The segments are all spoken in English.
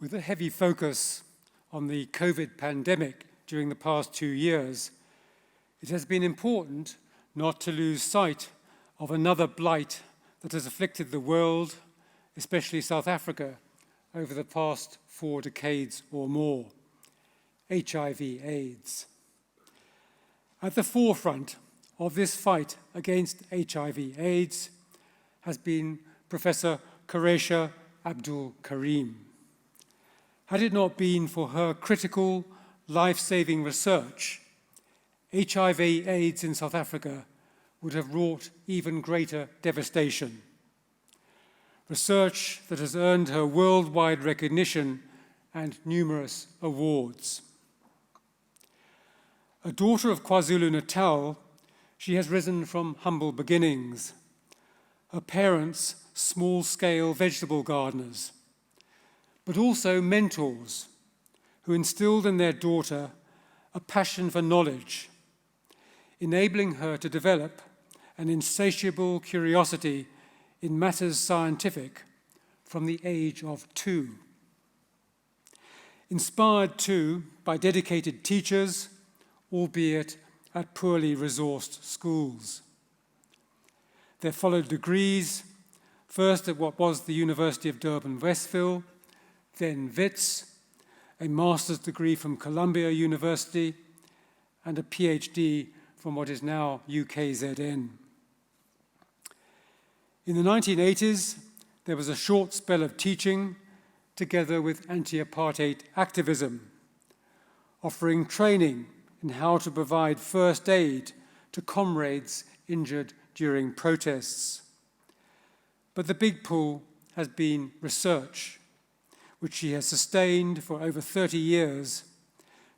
With a heavy focus on the COVID pandemic during the past 2 years, it has been important not to lose sight of another blight that has afflicted the world, especially South Africa, over the past 4 decades or more: HIV/AIDS. At the forefront of this fight against HIV/AIDS has been Professor Quarraisha Abdool Karim. Had it not been for her critical, life-saving research, HIV/AIDS in South Africa would have wrought even greater devastation. Research that has earned her worldwide recognition and numerous awards. A daughter of KwaZulu-Natal, she has risen from humble beginnings. Her parents, small-scale vegetable gardeners, but also mentors who instilled in their daughter a passion for knowledge, enabling her to develop an insatiable curiosity in matters scientific from the age of 2. Inspired too by dedicated teachers, albeit at poorly resourced schools. There followed degrees, first at what was the University of Durban-Westville, then Wits, a master's degree from Columbia University, and a PhD from what is now UKZN. In the 1980s, there was a short spell of teaching together with anti-apartheid activism, offering training in how to provide first aid to comrades injured during protests. But the big pull has been research, which she has sustained for over 30 years,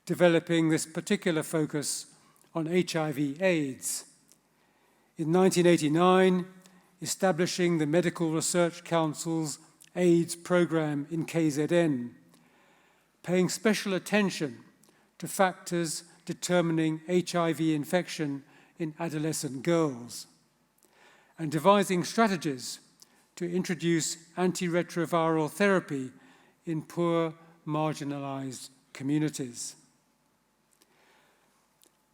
developing this particular focus on HIV/AIDS. In 1989, establishing the Medical Research Council's AIDS program in KZN, paying special attention to factors determining HIV infection in adolescent girls, and devising strategies to introduce antiretroviral therapy in poor, marginalized communities.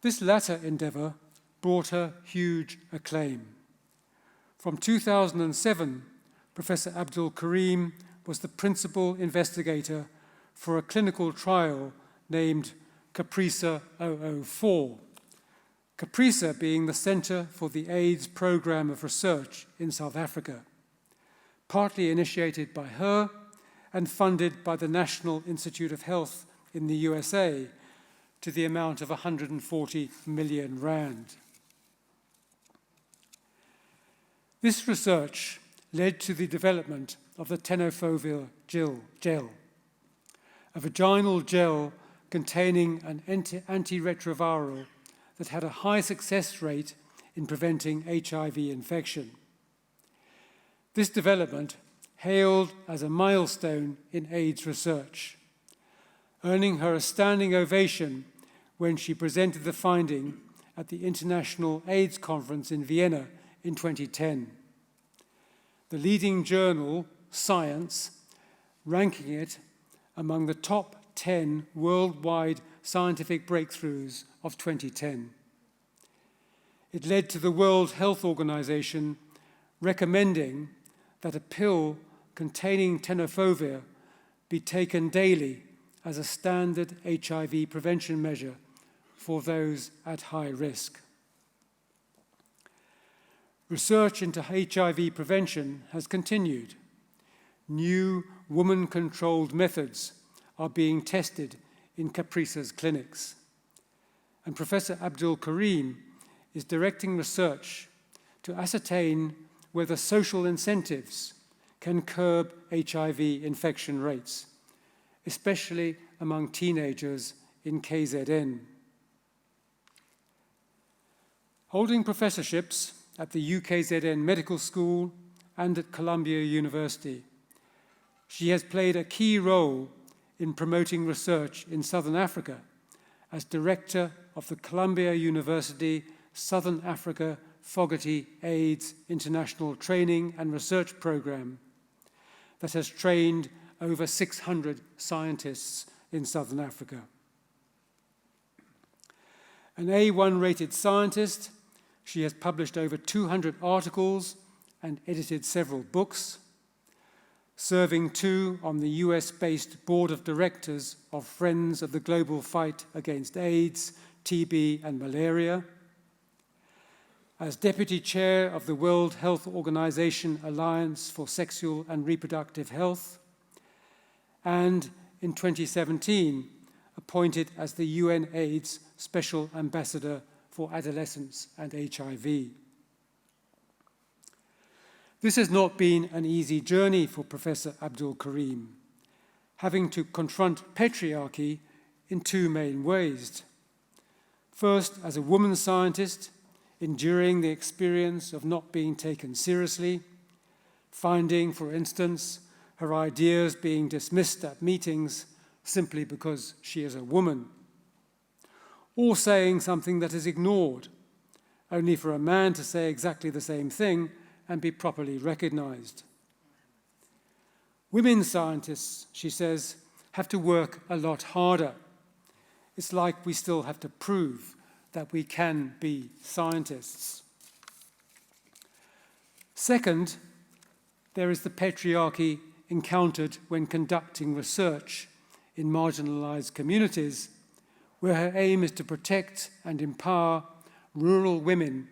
This latter endeavor brought her huge acclaim. From 2007, Professor Abdool Karim was the principal investigator for a clinical trial named CAPRISA 004, CAPRISA being the Center for the AIDS Program of Research in South Africa, partly initiated by her and funded by the National Institute of Health in the USA to the amount of 140 million rand. This research led to the development of the tenofovir gel, a vaginal gel containing an antiretroviral that had a high success rate in preventing HIV infection. This development hailed as a milestone in AIDS research, earning her a standing ovation when she presented the finding at the International AIDS Conference in Vienna in 2010. The leading journal, Science, ranking it among the top 10 worldwide scientific breakthroughs of 2010. It led to the World Health Organization recommending that a pill containing tenofovir be taken daily as a standard HIV prevention measure for those at high risk. Research into HIV prevention has continued. New woman-controlled methods are being tested in CAPRISA's clinics. And Professor Abdool Karim is directing research to ascertain whether social incentives can curb HIV infection rates, especially among teenagers in KZN. Holding professorships at the UKZN Medical School and at Columbia University, she has played a key role in promoting research in Southern Africa as director of the Columbia University Southern Africa Fogarty AIDS International Training and Research Program that has trained over 600 scientists in Southern Africa. An A1-rated scientist, she has published over 200 articles and edited several books, serving too on the US-based board of directors of Friends of the Global Fight Against AIDS, TB and Malaria, as Deputy Chair of the World Health Organization Alliance for Sexual and Reproductive Health, and in 2017, appointed as the UN AIDS Special Ambassador for Adolescents and HIV. This has not been an easy journey for Professor Abdool Karim, having to confront patriarchy in two main ways. First, as a woman scientist, enduring the experience of not being taken seriously, finding, for instance, her ideas being dismissed at meetings simply because she is a woman, or saying something that is ignored, only for a man to say exactly the same thing and be properly recognized. Women scientists, she says, have to work a lot harder. It's like we still have to prove that we can be scientists. Second, there is the patriarchy encountered when conducting research in marginalized communities, where her aim is to protect and empower rural women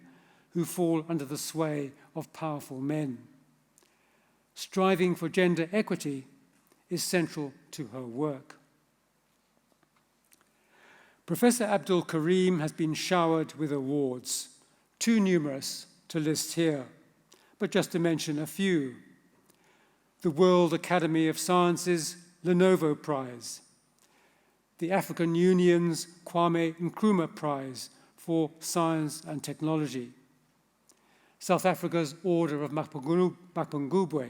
who fall under the sway of powerful men. Striving for gender equity is central to her work. Professor Abdool Karim has been showered with awards, too numerous to list here, but just to mention a few. The World Academy of Sciences Lenovo Prize, the African Union's Kwame Nkrumah Prize for Science and Technology, South Africa's Order of Mapungubwe,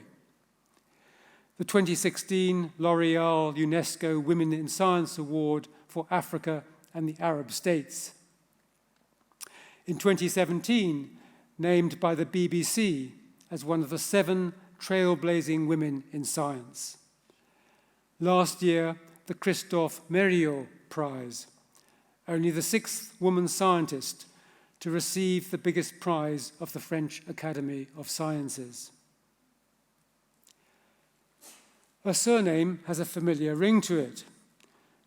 the 2016 L'Oréal UNESCO Women in Science Award for Africa and the Arab states. In 2017, named by the BBC as one of the 7 trailblazing women in science. Last year, the Christophe Mériot Prize, only the 6th woman scientist to receive the biggest prize of the French Academy of Sciences. Her surname has a familiar ring to it.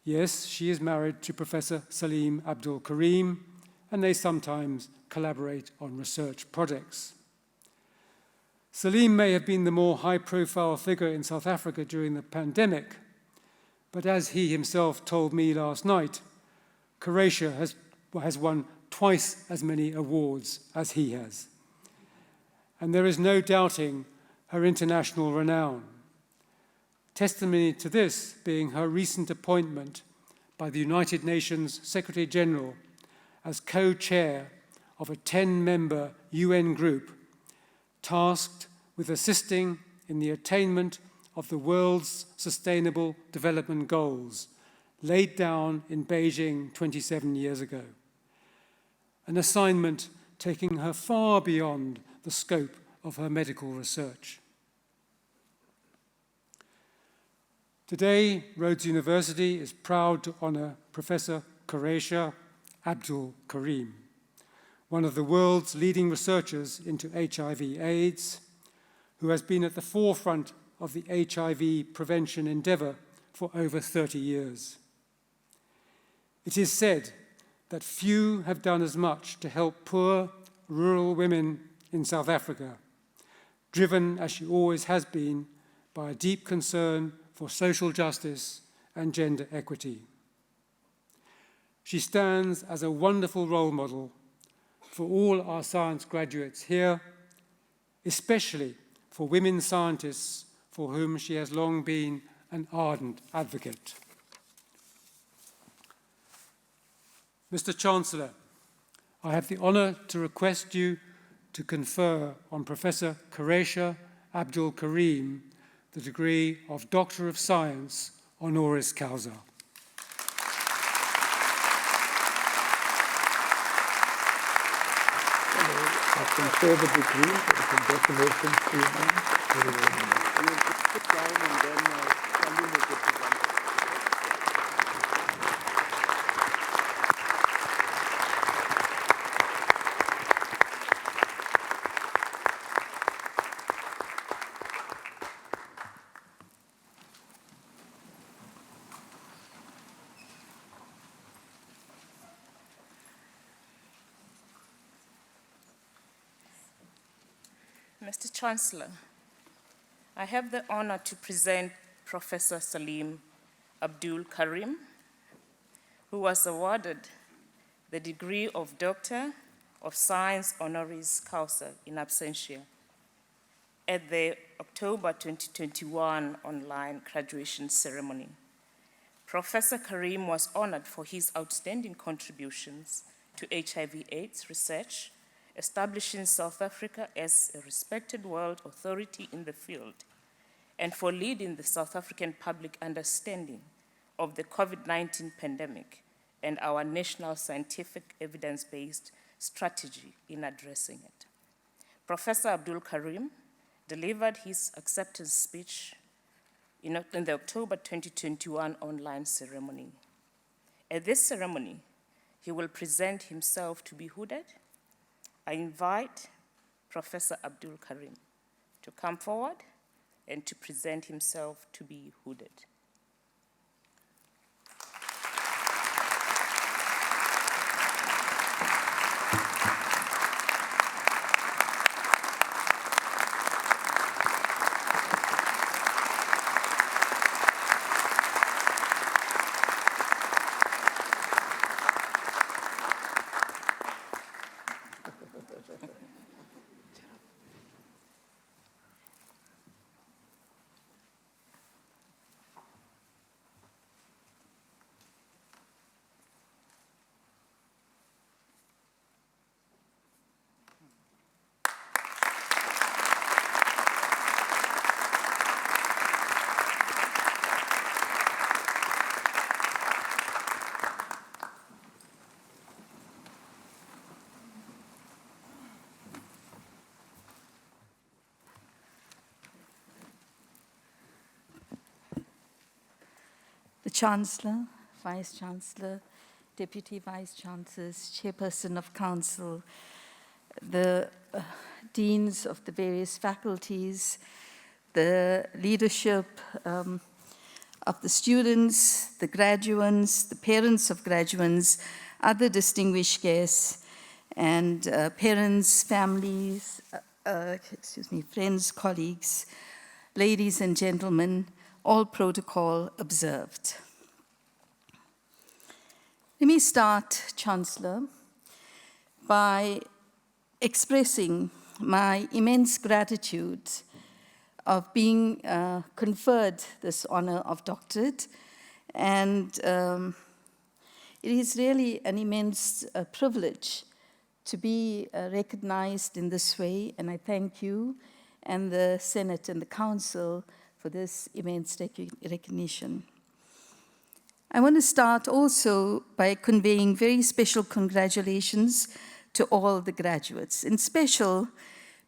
Yes, she is married to Professor Salim Abdool Karim, and they sometimes collaborate on research projects. Salim may have been the more high-profile figure in South Africa during the pandemic, but as he himself told me last night, Quarraisha has won twice as many awards as he has. And there is no doubting her international renown. Testimony to this being her recent appointment by the United Nations Secretary General as co-chair of a 10-member UN group tasked with assisting in the attainment of the world's Sustainable Development Goals laid down in Beijing 27 years ago. An assignment taking her far beyond the scope of her medical research. Today, Rhodes University is proud to honor Professor Quarraisha Abdool Karim, one of the world's leading researchers into HIV/AIDS, who has been at the forefront of the HIV prevention endeavor for over 30 years. It is said that few have done as much to help poor rural women in South Africa, driven as she always has been by a deep concern for social justice and gender equity. She stands as a wonderful role model for all our science graduates here, especially for women scientists for whom she has long been an ardent advocate. Mr. Chancellor, I have the honor to request you to confer on Professor Quarraisha Abdool Karim the degree of Doctor of Science, honoris causa. I confer the degree. Congratulations to you, ma'am. Sit down and then Mr. Chancellor, I have the honor to present Professor Abdool Karim, who was awarded the degree of Doctor of Science honoris causa in absentia at the October 2021 online graduation ceremony. Professor Karim was honored for his outstanding contributions to HIV/AIDS research, establishing South Africa as a respected world authority in the field, and for leading the South African public understanding of the COVID-19 pandemic and our national scientific evidence-based strategy in addressing it. Professor Abdool Karim delivered his acceptance speech in the October 2021 online ceremony. At this ceremony, he will present himself to be hooded. I invite Professor Abdool Karim to come forward and to present himself to be hooded. The Chancellor, Vice Chancellor, Deputy Vice Chancellors, Chairperson of Council, the Deans of the various faculties, the leadership of the students, the graduates, the parents of graduates, other distinguished guests, and parents, families, friends, colleagues, ladies and gentlemen, all protocol observed. Let me start, Chancellor, by expressing my immense gratitude of being conferred this honor of doctorate. And it is really an immense privilege to be recognized in this way. And I thank you and the Senate and the Council for this immense recognition. I want to start also by conveying very special congratulations to all the graduates, and special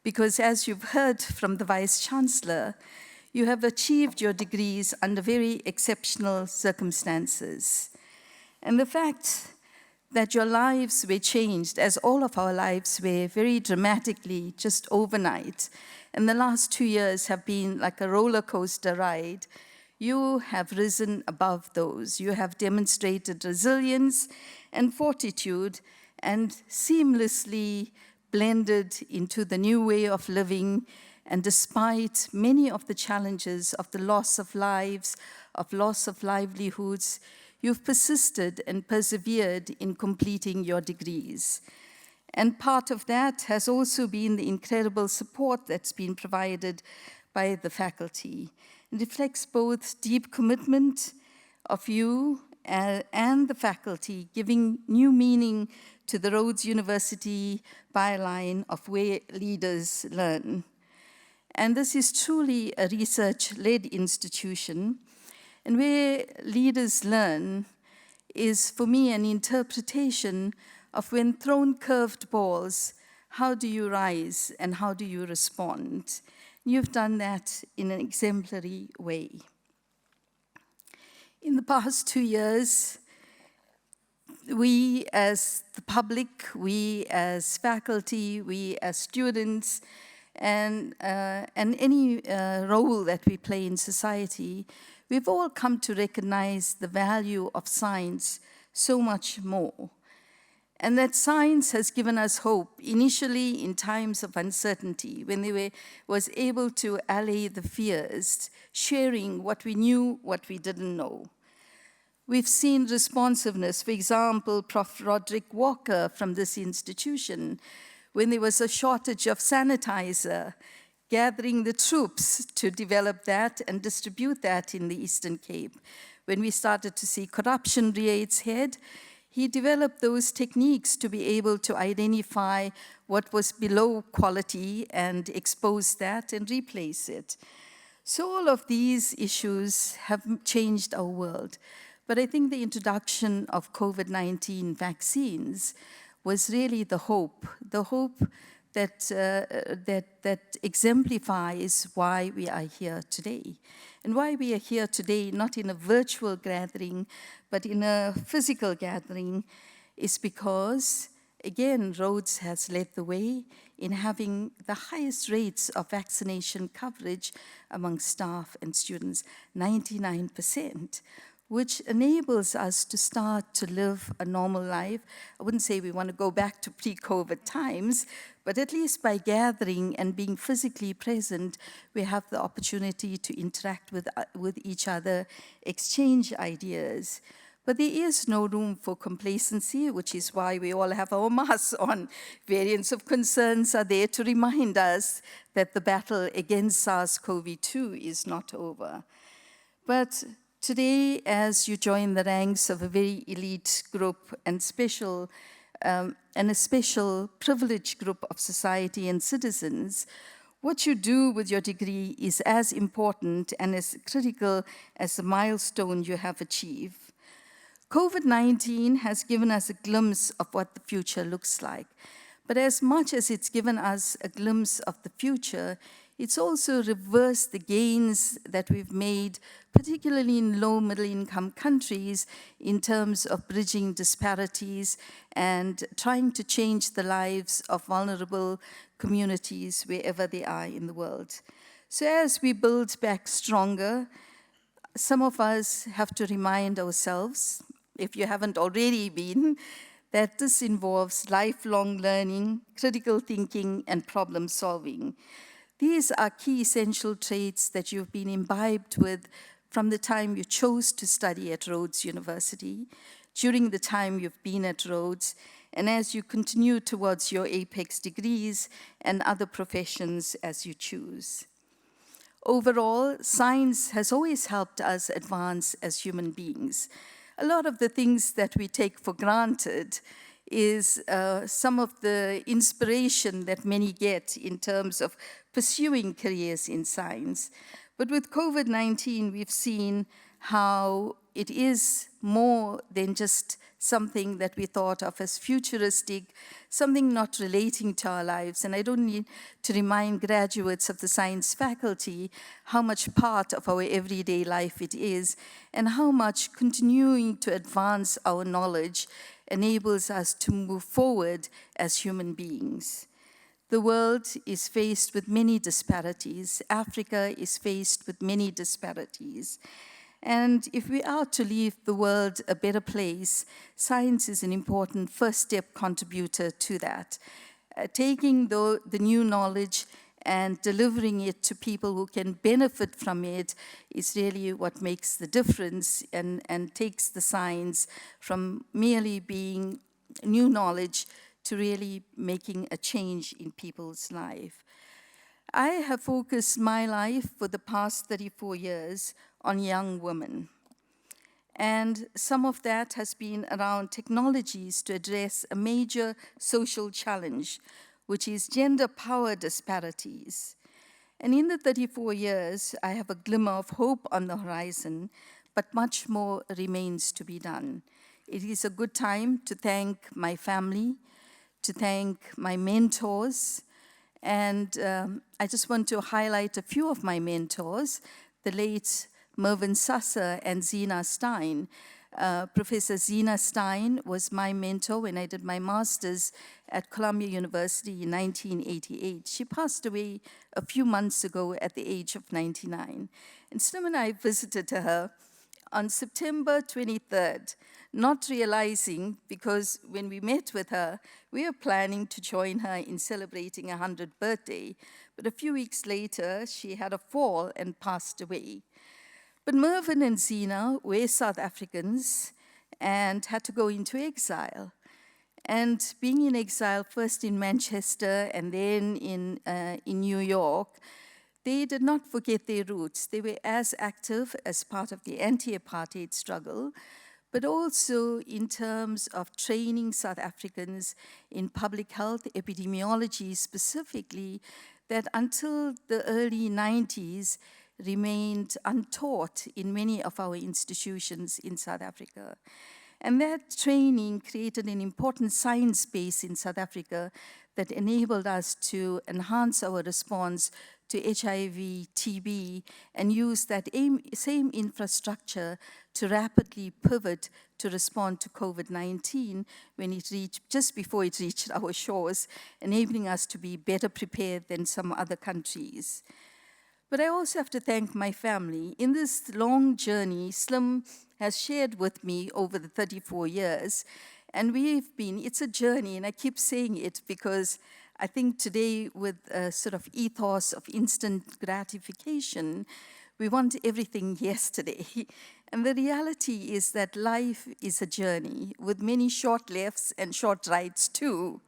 because, as you've heard from the Vice Chancellor, you have achieved your degrees under very exceptional circumstances. And the fact that your lives were changed, as all of our lives were, very dramatically, just overnight, and the last 2 years have been like a roller coaster ride, you have risen above those. You have demonstrated resilience and fortitude and seamlessly blended into the new way of living. And despite many of the challenges of the loss of lives, of loss of livelihoods, you've persisted and persevered in completing your degrees. And part of that has also been the incredible support that's been provided by the faculty. It reflects both deep commitment of you and the faculty, giving new meaning to the Rhodes University byline of where leaders learn. And this is truly a research-led institution, and where leaders learn is, for me, an interpretation of when thrown curved balls, how do you rise and how do you respond? You've done that in an exemplary way. In the past 2 years, we as the public, we as faculty, we as students, and any role that we play in society, we've all come to recognize the value of science so much more. and that science has given us hope, initially in times of uncertainty, when was able to allay the fears, sharing what we knew, what we didn't know. We've seen responsiveness. For example, Prof. Roderick Walker from this institution, when there was a shortage of sanitizer, gathering the troops to develop that and distribute that in the Eastern Cape. When we started to see corruption rear its head, he developed those techniques to be able to identify what was below quality and expose that and replace it. So all of these issues have changed our world. But I think the introduction of COVID-19 vaccines was really the hope that, that exemplifies why we are here today. And why we are here today, not in a virtual gathering, but in a physical gathering, is because, again, Rhodes has led the way in having the highest rates of vaccination coverage among staff and students, 99%, which enables us to start to live a normal life. I wouldn't say we want to go back to pre-COVID times, but at least by gathering and being physically present, we have the opportunity to interact with each other, exchange ideas. But there is no room for complacency, which is why we all have our masks on. Variants of concerns are there to remind us that the battle against SARS-CoV-2 is not over. But today, as you join the ranks of a very elite group and a special privileged group of society and citizens, what you do with your degree is as important and as critical as the milestone you have achieved. COVID-19 has given us a glimpse of what the future looks like. But as much as it's given us a glimpse of the future, it's also reversed the gains that we've made, particularly in low middle-income countries, in terms of bridging disparities and trying to change the lives of vulnerable communities wherever they are in the world. So as we build back stronger, some of us have to remind ourselves, if you haven't already been, that this involves lifelong learning, critical thinking, and problem solving. These are key essential traits that you've been imbibed with from the time you chose to study at Rhodes University, during the time you've been at Rhodes, and as you continue towards your apex degrees and other professions as you choose. Overall, science has always helped us advance as human beings. A lot of the things that we take for granted is some of the inspiration that many get in terms of pursuing careers in science. But with COVID-19, we've seen how it is more than just something that we thought of as futuristic, something not relating to our lives. And I don't need to remind graduates of the science faculty how much part of our everyday life it is, and how much continuing to advance our knowledge enables us to move forward as human beings. The world is faced with many disparities. Africa is faced with many disparities. And if we are to leave the world a better place, science is an important first step contributor to that. Taking the new knowledge and delivering it to people who can benefit from it is really what makes the difference and takes the science from merely being new knowledge to really making a change in people's life. I have focused my life for the past 34 years on young women. And some of that has been around technologies to address a major social challenge, which is gender power disparities. And in the 34 years, I have a glimmer of hope on the horizon, but much more remains to be done. It is a good time to thank my family, to thank my mentors, and I just want to highlight a few of my mentors, the late Mervyn Sasser and Zena Stein. Professor Zena Stein was my mentor when I did my master's at Columbia University in 1988. She passed away a few months ago at the age of 99. And Slim and I visited her on September 23rd, not realizing, because when we met with her, we were planning to join her in celebrating her 100th birthday. But a few weeks later, she had a fall and passed away. But Mervyn and Zena were South Africans and had to go into exile. And being in exile, first in Manchester and then in New York, they did not forget their roots. They were as active as part of the anti-apartheid struggle, but also in terms of training South Africans in public health, epidemiology specifically, that until the early 90s remained untaught in many of our institutions in South Africa. And that training created an important science base in South Africa that enabled us to enhance our response to HIV, TB, and use that same infrastructure to rapidly pivot to respond to COVID-19 when it reached, just before it reached our shores, enabling us to be better prepared than some other countries. But I also have to thank my family. In this long journey, Slim has shared with me over the 34 years, and it's a journey, and I keep saying it because I think today with a sort of ethos of instant gratification, we want everything yesterday. And the reality is that life is a journey with many short lefts and short rights too.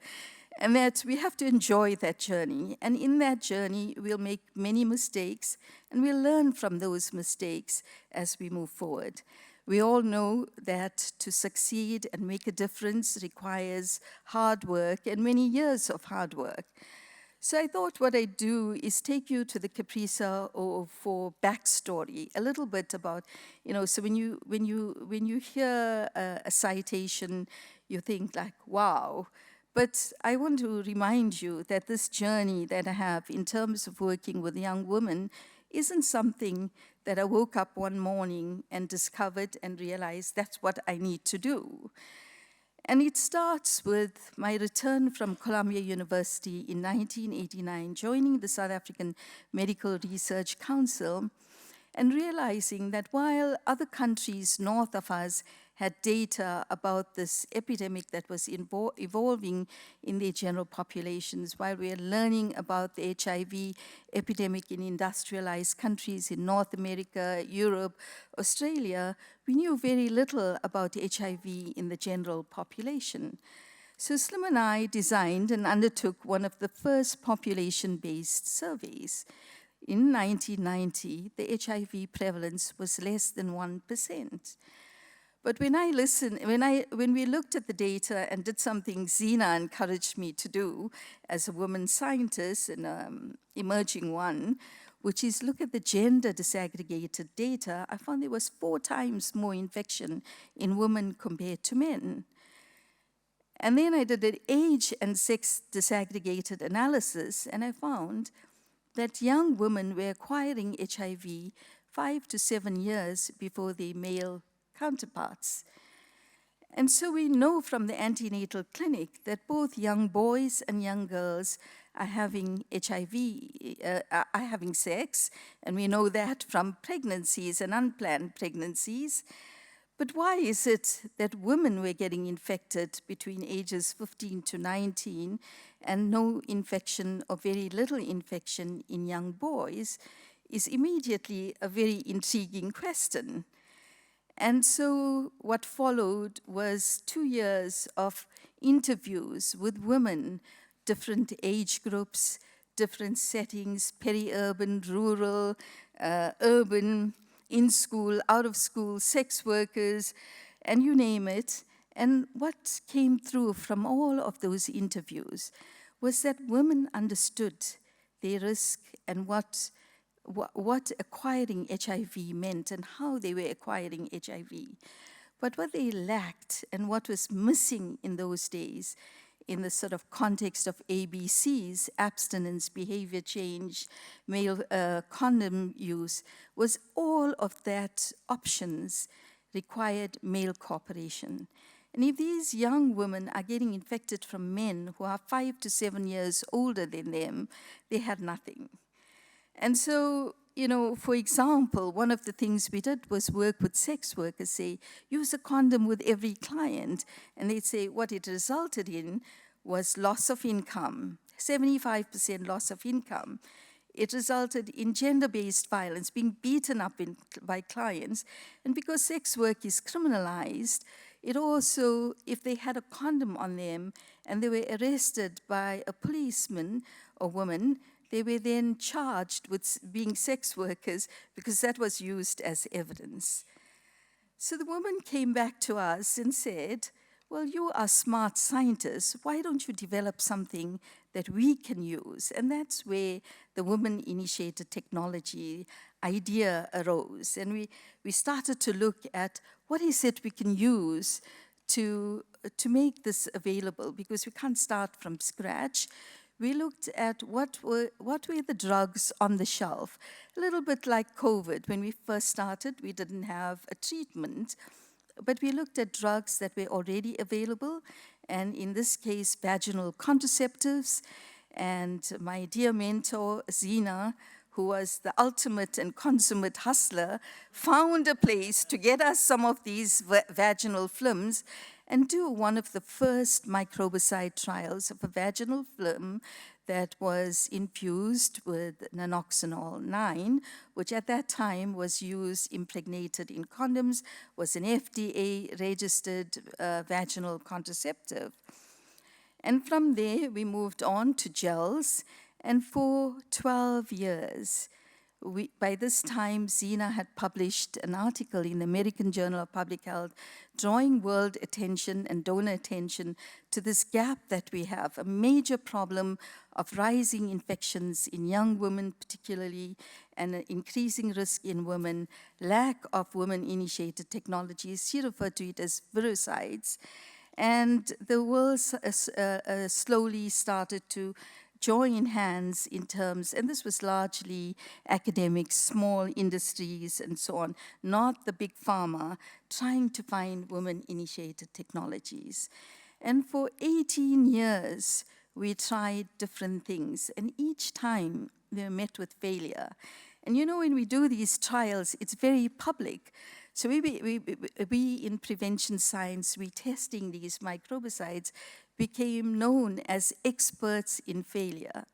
And that we have to enjoy that journey. And in that journey, we'll make many mistakes, and we'll learn from those mistakes as we move forward. We all know that to succeed and make a difference requires hard work and many years of hard work. So I thought what I'd do is take you to the Caprisa for backstory, a little bit about, so when you hear a citation, you think like, wow. But I want to remind you that this journey that I have in terms of working with young women isn't something that I woke up one morning and discovered and realized that's what I need to do. And it starts with my return from Columbia University in 1989, joining the South African Medical Research Council, and realizing that while other countries north of us had data about this epidemic that was evolving in their general populations, while we are learning about the HIV epidemic in industrialized countries in North America, Europe, Australia, we knew very little about HIV in the general population. So Slim and I designed and undertook one of the first population-based surveys. In 1990, the HIV prevalence was less than 1%. But when we looked at the data and did something Zena encouraged me to do as a woman scientist and emerging one, which is look at the gender disaggregated data, I found there was 4 times more infection in women compared to men. And then I did an age and sex disaggregated analysis, and I found that young women were acquiring HIV 5 to 7 years before their male counterparts. And so we know from the antenatal clinic that both young boys and young girls are having HIV, are having sex, and we know that from pregnancies and unplanned pregnancies. But why is it that women were getting infected between ages 15 to 19 and no infection or very little infection in young boys is immediately a very intriguing question. And so what followed was 2 years of interviews with women, different age groups, different settings, peri-urban, rural, urban, in school, out of school, sex workers, and you name it. And what came through from all of those interviews was that women understood their risk and what acquiring HIV meant and how they were acquiring HIV. But what they lacked and what was missing in those days in the sort of context of ABCs, abstinence, behavior change, male condom use, was all of that options required male cooperation. And if these young women are getting infected from men who are 5 to 7 years older than them, they had nothing. And so for example, one of the things we did was work with sex workers, say, use a condom with every client. And they'd say what it resulted in was loss of income, 75% loss of income. It resulted in gender-based violence, being beaten up by clients. And because sex work is criminalized, it also, if they had a condom on them and they were arrested by a policeman or woman, they were then charged with being sex workers because that was used as evidence. So the woman came back to us and said, well, you are smart scientists. Why don't you develop something that we can use? And that's where the woman-initiated technology idea arose. And we started to look at what is it we can use to make this available, because we can't start from scratch. We looked at what were the drugs on the shelf. A little bit like COVID. When we first started, we didn't have a treatment, but we looked at drugs that were already available, and in this case, vaginal contraceptives. And my dear mentor, Zina, who was the ultimate and consummate hustler, found a place to get us some of these vaginal films and do one of the first microbicide trials of a vaginal film that was infused with nanoxynol 9, which at that time was used impregnated in condoms, was an FDA-registered vaginal contraceptive. And from there, we moved on to gels, and for 12 years, by this time, Zina had published an article in the American Journal of Public Health drawing world attention and donor attention to this gap that we have, a major problem of rising infections in young women particularly, and an increasing risk in women, lack of women-initiated technologies. She referred to it as virucides. And the world slowly started to join hands in terms, and this was largely academics, small industries, and so on, not the big pharma, trying to find women-initiated technologies. And for 18 years, we tried different things, and each time we were met with failure. And when we do these trials, it's very public. So we in prevention science, we testing these microbicides, became known as experts in failure.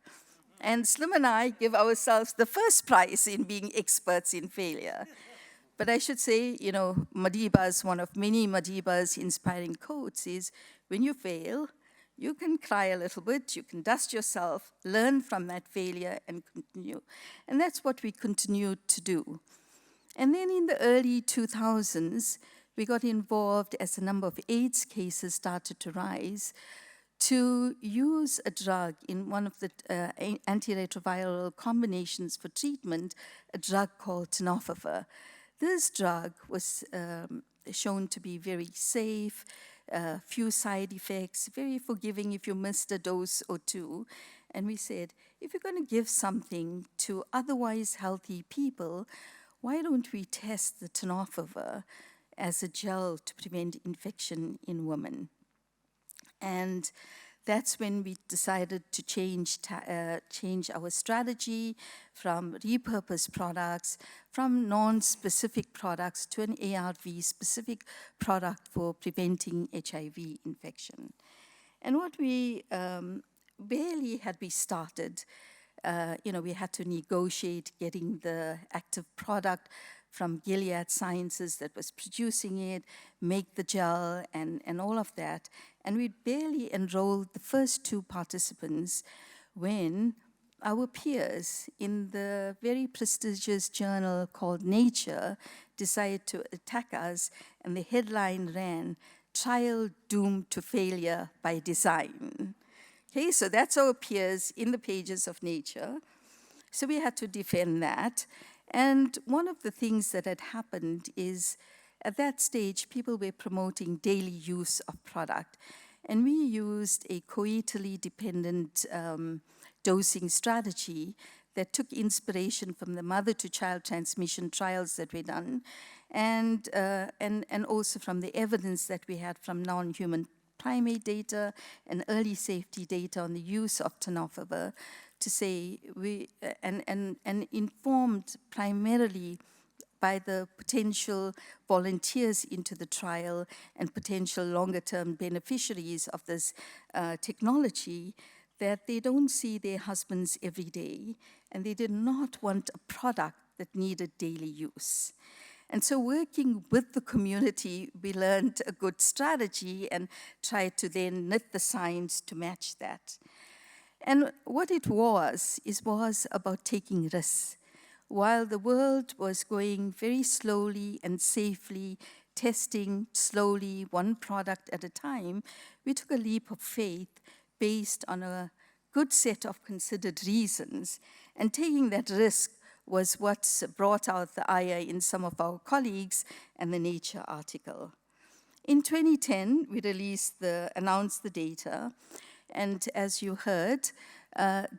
And Slim and I give ourselves the first prize in being experts in failure. But I should say, Madiba's, one of many Madiba's inspiring quotes is, when you fail, you can cry a little bit, you can dust yourself, learn from that failure and continue. And that's what we continued to do. And then in the early 2000s, we got involved as the number of AIDS cases started to rise to use a drug in one of the antiretroviral combinations for treatment, a drug called tenofovir. This drug was shown to be very safe, few side effects, very forgiving if you missed a dose or two. And we said, if you're going to give something to otherwise healthy people, why don't we test the tenofovir as a gel to prevent infection in women? And that's when we decided to change our strategy from repurposed products, from non-specific products to an ARV-specific product for preventing HIV infection. And what we barely had we started, we had to negotiate getting the active product from Gilead Sciences that was producing it, make the gel, and all of that. And we barely enrolled the first 2 participants when our peers in the very prestigious journal called Nature decided to attack us, and the headline ran, "Trial Doomed to Failure by Design." Okay, so that's our peers in the pages of Nature. So we had to defend that. And one of the things that had happened is, at that stage, people were promoting daily use of product. And we used a coetally dependent dosing strategy that took inspiration from the mother-to-child transmission trials that were done, and also from the evidence that we had from non-human primate data and early safety data on the use of tenofovir to say, and informed primarily by the potential volunteers into the trial and potential longer-term beneficiaries of this technology, that they don't see their husbands every day, and they did not want a product that needed daily use. And so working with the community, we learned a good strategy and tried to then knit the science to match that. And what it was about taking risks. While the world was going very slowly and safely, testing slowly one product at a time, we took a leap of faith based on a good set of considered reasons. And taking that risk was what brought out the ire in some of our colleagues and the Nature article. In 2010, we announced the data, and as you heard,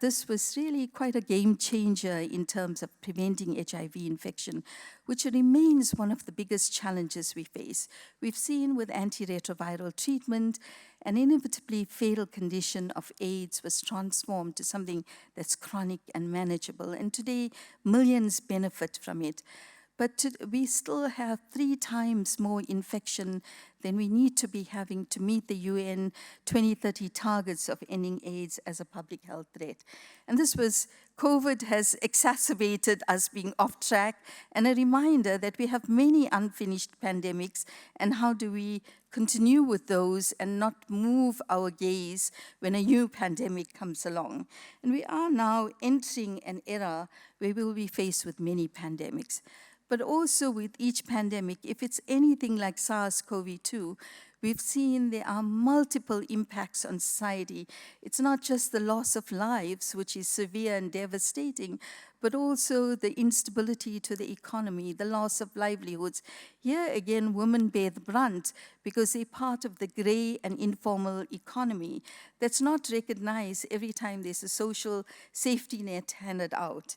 this was really quite a game changer in terms of preventing HIV infection, which remains one of the biggest challenges we face. We've seen with antiretroviral treatment, an inevitably fatal condition of AIDS was transformed to something that's chronic and manageable, and today millions benefit from it. But we still have 3 times more infection than we need to be having to meet the UN 2030 targets of ending AIDS as a public health threat. And COVID has exacerbated us being off track, and a reminder that we have many unfinished pandemics, and how do we continue with those and not move our gaze when a new pandemic comes along. And we are now entering an era where we will be faced with many pandemics. But also with each pandemic, if it's anything like SARS-CoV-2, we've seen there are multiple impacts on society. It's not just the loss of lives, which is severe and devastating, but also the instability to the economy, the loss of livelihoods. Here again, women bear the brunt because they're part of the gray and informal economy that's not recognized every time there's a social safety net handed out.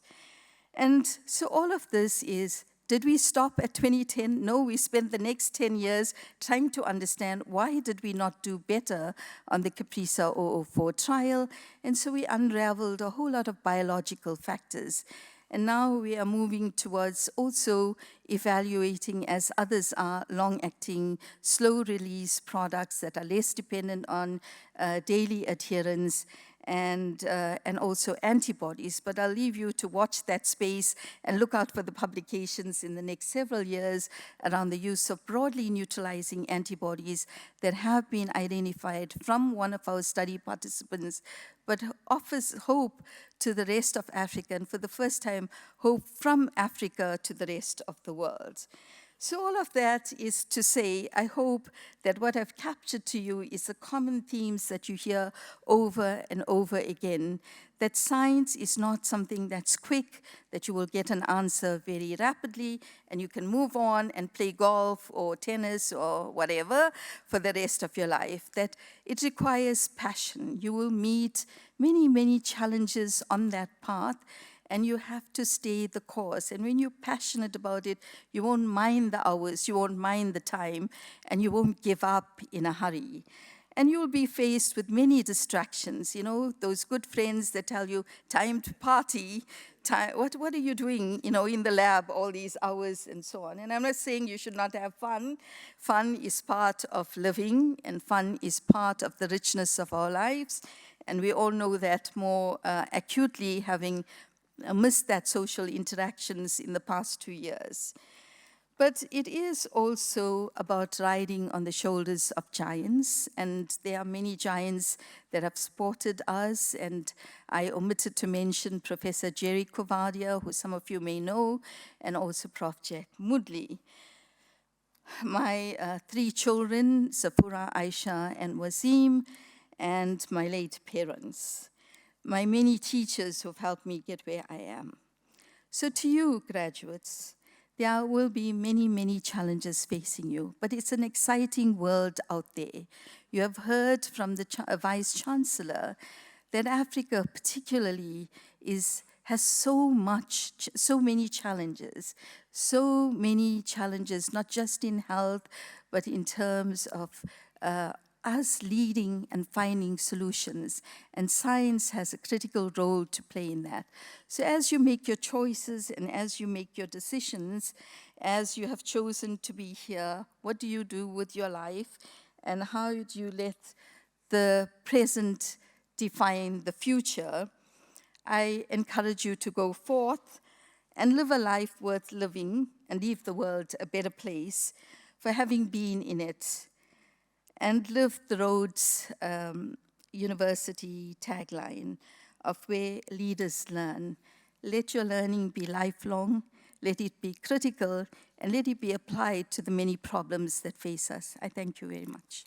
And so all of this is, did we stop at 2010? No, we spent the next 10 years trying to understand why did we not do better on the CAPRISA 004 trial, and so we unraveled a whole lot of biological factors. And now we are moving towards also evaluating, as others are, long-acting, slow-release products that are less dependent on daily adherence, and also antibodies. But I'll leave you to watch that space and look out for the publications in the next several years around the use of broadly neutralizing antibodies that have been identified from one of our study participants, but offers hope to the rest of Africa, and for the first time, hope from Africa to the rest of the world. So all of that is to say, I hope that what I've captured to you is the common themes that you hear over and over again, that science is not something that's quick, that you will get an answer very rapidly, and you can move on and play golf or tennis or whatever for the rest of your life, that it requires passion. You will meet many, many challenges on that path, and you have to stay the course. And when you're passionate about it, you won't mind the hours, you won't mind the time, and you won't give up in a hurry. And you'll be faced with many distractions, those good friends that tell you, time to party, what are you doing, in the lab all these hours and so on. And I'm not saying you should not have fun. Fun is part of living, and fun is part of the richness of our lives. And we all know that more acutely, having missed that social interactions in the past 2 years. But it is also about riding on the shoulders of giants, and there are many giants that have supported us, and I omitted to mention Professor Jerry Kovadia, who some of you may know, and also Prof. Jack Moodley. My 3 children, Safura, Aisha, and Wasim, and my late parents. My many teachers who've helped me get where I am. So to you, graduates, there will be many, many challenges facing you, but it's an exciting world out there. You have heard from the Vice-Chancellor that Africa particularly has so many challenges, not just in health, but in terms of us leading and finding solutions, and science has a critical role to play in that. So as you make your choices and as you make your decisions, as you have chosen to be here, what do you do with your life, and how do you let the present define the future? I encourage you to go forth and live a life worth living and leave the world a better place for having been in it, and live the Rhodes University tagline of where leaders learn. Let your learning be lifelong, let it be critical, and let it be applied to the many problems that face us. I thank you very much.